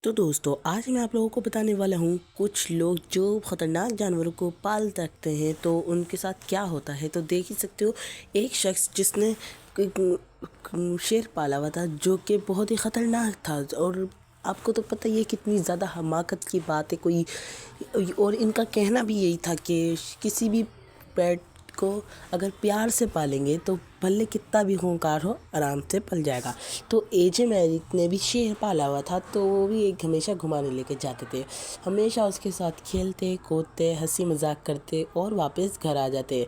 तो दोस्तों आज मैं आप लोगों को बताने वाला हूँ कुछ लोग जो ख़तरनाक जानवरों को पाल रखते हैं तो उनके साथ क्या होता है। तो देख ही सकते हो एक शख्स जिसने शेर पाला हुआ था जो कि बहुत ही ख़तरनाक था। और आपको तो पता ही है कितनी ज़्यादा हमाकत की बात है कोई। और इनका कहना भी यही था कि किसी भी पेट को अगर प्यार से पालेंगे तो भले कितना भी खूंखार हो आराम से पल जाएगा। तो एजे मैरिक ने भी शेर पाला हुआ था तो वो भी एक हमेशा घुमाने लेके जाते थे, हमेशा उसके साथ खेलते कूदते हंसी मजाक करते और वापस घर आ जाते।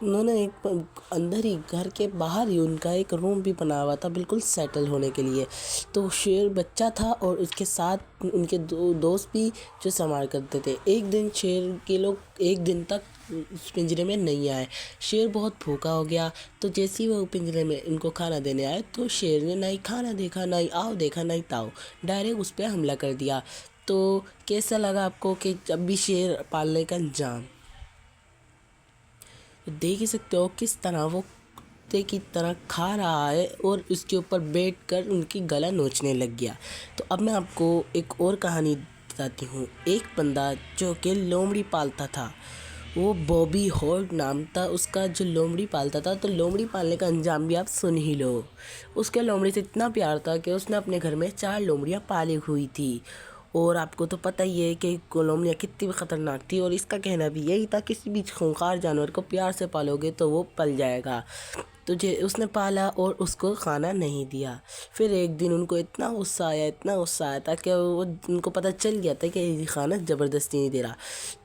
उन्होंने एक अंदर ही घर के बाहर ही उनका एक रूम भी बना हुआ था बिल्कुल सेटल होने के लिए। तो शेर बच्चा था और उसके साथ उनके दो दोस्त भी जो संभाल करते थे। एक दिन शेर के लोग एक दिन तक उस पिंजरे में नहीं आए। शेर बहुत भूखा हो गया तो जैसे ही वो पिंजरे में इनको खाना देने आए तो शेर ने ना ही खाना देखा ना ही आओ देखा ना ही ताओ, डायरेक्ट उस पर हमला कर दिया। तो कैसा लगा आपको कि जब भी शेर पालने का अंजाम तो देख ही सकते हो किस तरह वो कुत्ते की तरह खा रहा है और उसके ऊपर बैठकर उनकी गला नोचने लग गया। तो अब मैं आपको एक और कहानी बताती हूँ। एक बंदा जो कि लोमड़ी पालता था, वो बॉबी हॉर्ड नाम था उसका जो लोमड़ी पालता था। तो लोमड़ी पालने का अंजाम भी आप सुन ही लो। उसके लोमड़ी से इतना प्यार था कि उसने अपने घर में 4 लोमड़ियाँ पाली हुई थी। और आपको तो पता ही है कि लोमड़ियाँ कितनी ख़तरनाक थी। और इसका कहना भी यही था किसी भी खूंखार जानवर को प्यार से पालोगे तो वो पल जाएगा। तो जे उसने पाला और उसको खाना नहीं दिया। फिर एक दिन उनको इतना गुस्सा आया था कि वो उनको पता चल गया था कि ये खाना ज़बरदस्ती नहीं दे रहा,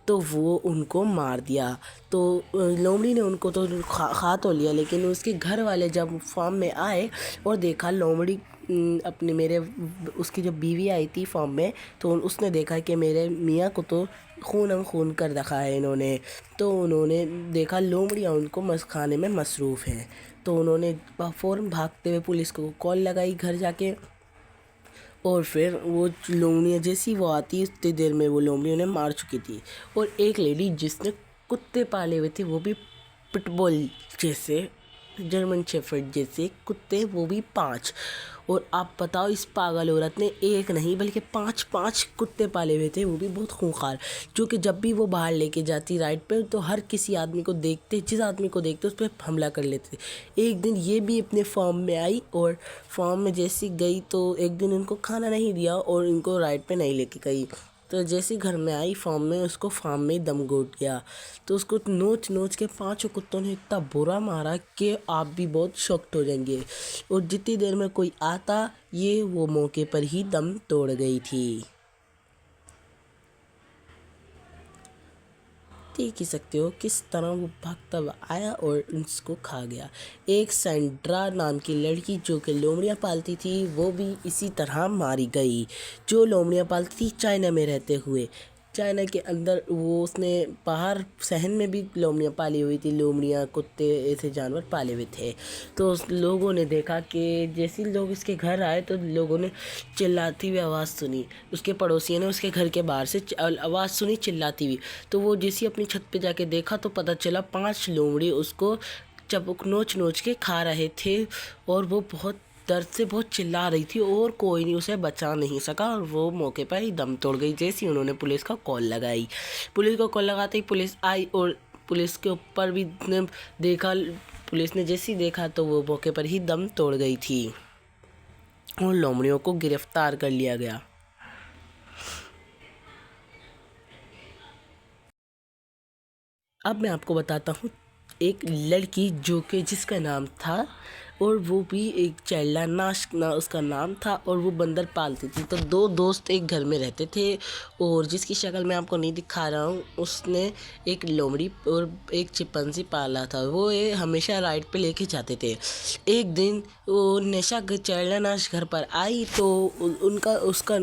तो वो उनको मार दिया। तो लोमड़ी ने उनको तो खा तो लिया, लेकिन उसके घर वाले जब फार्म में आए और देखा लोमड़ी अपने मेरे उसकी जो बीवी आई थी फार्म में, तो उसने देखा कि मेरे मियाँ को तो खून खून कर रखा है इन्होंने। तो उन्होंने देखा लोमड़ियाँ उनको खाने में मसरूफ़ हैं। तो उन्होंने फ़ौरन भागते हुए पुलिस को कॉल लगाई घर जाके। और फिर वो लोमड़ियाँ जैसी वो आती उतनी देर में वो लोमड़ी उन्हें मार चुकी थी। और एक लेडी जिसने कुत्ते पाले हुए थे, वो भी पिटबुल जैसे, जर्मन शेफर्ड जैसे कुत्ते, वो भी 5। और आप बताओ इस पागल औरत ने एक नहीं बल्कि 5 कुत्ते पाले हुए थे, वो भी बहुत खूंखार, जो कि जब भी वो बाहर लेके जाती राइड पे तो हर किसी आदमी को देखते, जिस आदमी को देखते उस पर हमला कर लेते थे। एक दिन ये भी अपने फार्म में आई और फार्म में जैसी गई तो एक दिन इनको खाना नहीं दिया और इनको राइड पे नहीं लेके गई। तो जैसे घर में आई फार्म में, उसको फार्म में ही दम घुट गया। तो उसको नोच नोच के 5 कुत्तों ने इतना बुरा मारा कि आप भी बहुत शॉक्ड हो जाएंगे। और जितनी देर में कोई आता ये वो मौके पर ही दम तोड़ गई थी। देख ही सकते हो किस तरह वो भागता हुआ आया और उसको खा गया। एक सेंड्रा नाम की लड़की जो कि लोमड़ियाँ पालती थी वो भी इसी तरह मारी गई। जो लोमड़ियाँ पालती थी चाइना में रहते हुए, चाइना के अंदर वो उसने बाहर शहर में भी लोमड़ियाँ पाली हुई थी, लोमड़ियाँ कुत्ते ऐसे जानवर पाले हुए थे। तो उस लोगों ने देखा कि जैसे लोग इसके घर आए तो लोगों ने चिल्लाती हुई आवाज़ सुनी। उसके पड़ोसियों ने उसके घर के बाहर से आवाज़ सुनी चिल्लाती हुई। तो वो जैसे अपनी छत पे जाके देखा तो पता चला 5 लोमड़ी उसको चबुक नोच नोच के खा रहे थे। और वो बहुत दर्द से बहुत चिल्ला रही थी और कोई नहीं उसे बचा नहीं सका और वो मौके पर ही दम तोड़ गई। जैसे ही उन्होंने पुलिस का कॉल लगाई, पुलिस को कॉल लगाते ही पुलिस आई और पुलिस के ऊपर भी ने देखा, पुलिस ने जैसे ही देखा तो वो मौके पर ही दम तोड़ गई थी और लोमड़ियों को गिरफ्तार कर लिया गया। अब मैं आपको बताता हूँ एक लड़की जो कि जिसका नाम था, और वो भी एक चैला नाश ना उसका नाम था, और वो बंदर पालती थी। तो 2 दोस्त एक घर में रहते थे और जिसकी शक्ल मैं आपको नहीं दिखा रहा हूँ, उसने एक लोमड़ी और एक चिंपैंजी पाला था। वो ये हमेशा राइड पे लेके जाते थे। एक दिन वो नेशा चैला नाश घर पर आई तो उनका उसका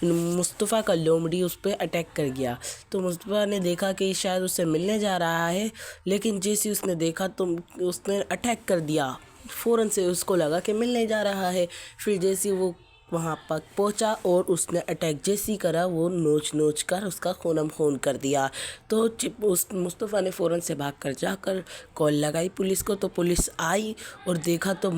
मुस्तफ़ा का लोमड़ी उस पर अटैक कर गया। तो मुस्तफ़ा ने देखा कि शायद उससे मिलने जा रहा है, लेकिन जैसे उसने देखा तो उसने अटैक कर दिया। फ़ौरन से उसको लगा कि मिलने जा रहा है। फिर जैसे वो वहाँ पर पहुँचा और उसने अटैक जैसी करा, वो नोच नोच कर उसका खूनम खून कर दिया। तो उस मुस्तफ़ा ने फ़ौरन से भाग कर जाकर कॉल लगाई पुलिस को। तो पुलिस आई और देखा तो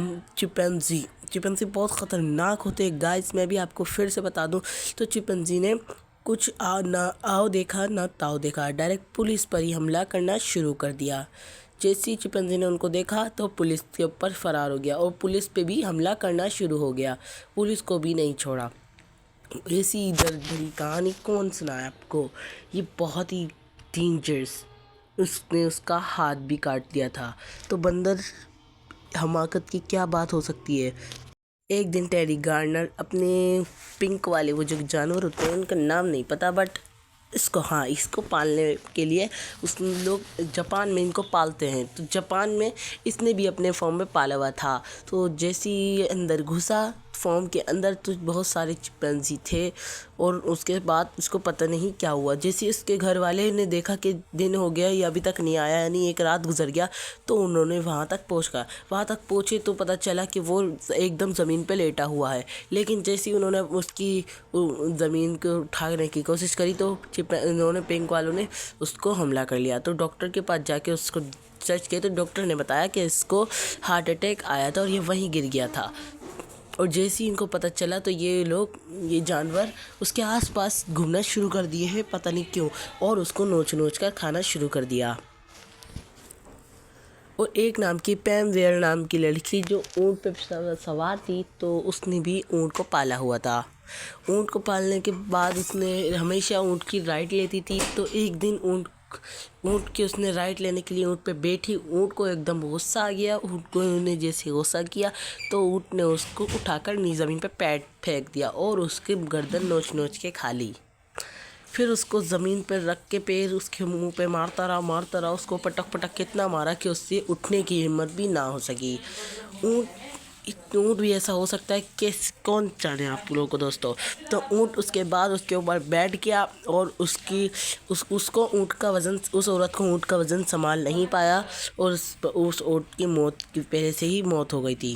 चिंपैंजी बहुत ख़तरनाक होते हैं गाइस। मैं भी आपको फिर से बता दूं तो चिंपैंजी ने कुछ ना आओ देखा ना ताओ देखा, डायरेक्ट पुलिस पर ही हमला करना शुरू कर दिया। जैसे ही चिंपैंजी ने उनको देखा तो पुलिस के ऊपर फरार हो गया और पुलिस पे भी हमला करना शुरू हो गया, पुलिस को भी नहीं छोड़ा। ऐसी दर्द भरी कहानी कौन सुनाया आपको, ये बहुत ही डेंजरस। उसने उसका हाथ भी काट दिया था। तो बंदर हमाकत की क्या बात हो सकती है। एक दिन टेरी गार्डनर अपने पिंक वाले वो जो जानवर होते हैं उनका नाम नहीं पता, बट इसको पालने के लिए उस लोग जापान में इनको पालते हैं। तो जापान में इसने भी अपने फॉर्म में पाला हुआ था। तो जैसे ही अंदर घुसा फॉर्म के अंदर तो बहुत सारे चिंपैंजी थे और उसके बाद उसको पता नहीं क्या हुआ। जैसे इसके घर वाले ने देखा कि दिन हो गया ये अभी तक नहीं आया, यानी एक रात गुजर गया, तो उन्होंने वहाँ तक पहुँचे तो पता चला कि वो एकदम ज़मीन पे लेटा हुआ है। लेकिन जैसे ही उन्होंने उसकी ज़मीन को उठाने की कोशिश करी तो उन्होंने पिंक वालों ने उसको हमला कर लिया। तो डॉक्टर के पास जाके उसको सर्च किया तो डॉक्टर ने बताया कि इसको हार्ट अटैक आया था और ये वहीं गिर गया था। और जैसे ही इनको पता चला तो ये जानवर उसके आसपास घूमना शुरू कर दिए हैं, पता नहीं क्यों, और उसको नोच नोच कर खाना शुरू कर दिया। और एक नाम की पैम वेयर नाम की लड़की जो ऊँट पे सवार थी, तो उसने भी ऊँट को पाला हुआ था। ऊँट को पालने के बाद उसने हमेशा ऊँट की राइड लेती थी। तो एक दिन ऊँट की उसने राइड लेने के लिए ऊँट पे बैठी, ऊँट को एकदम गुस्सा आ गया। ऊँट को उन्होंने जैसे गुस्सा किया तो ऊँट ने उसको उठाकर ज़मीन पे पैर फेंक दिया और उसकी गर्दन नोच नोच के खा ली। फिर उसको ज़मीन पर रख के पैर उसके मुंह पे मारता रहा, उसको पटक पटक के इतना मारा कि उससे उठने की हिम्मत भी ना हो सकी। ऊँट भी ऐसा हो सकता है कि कौन जाने आप लोगों को दोस्तों। तो ऊँट उसके बाद उसके ऊपर बैठ गया और उसको उस औरत को ऊँट का वज़न संभाल नहीं पाया और उस ऊँट की मौत की पहले से ही मौत हो गई थी।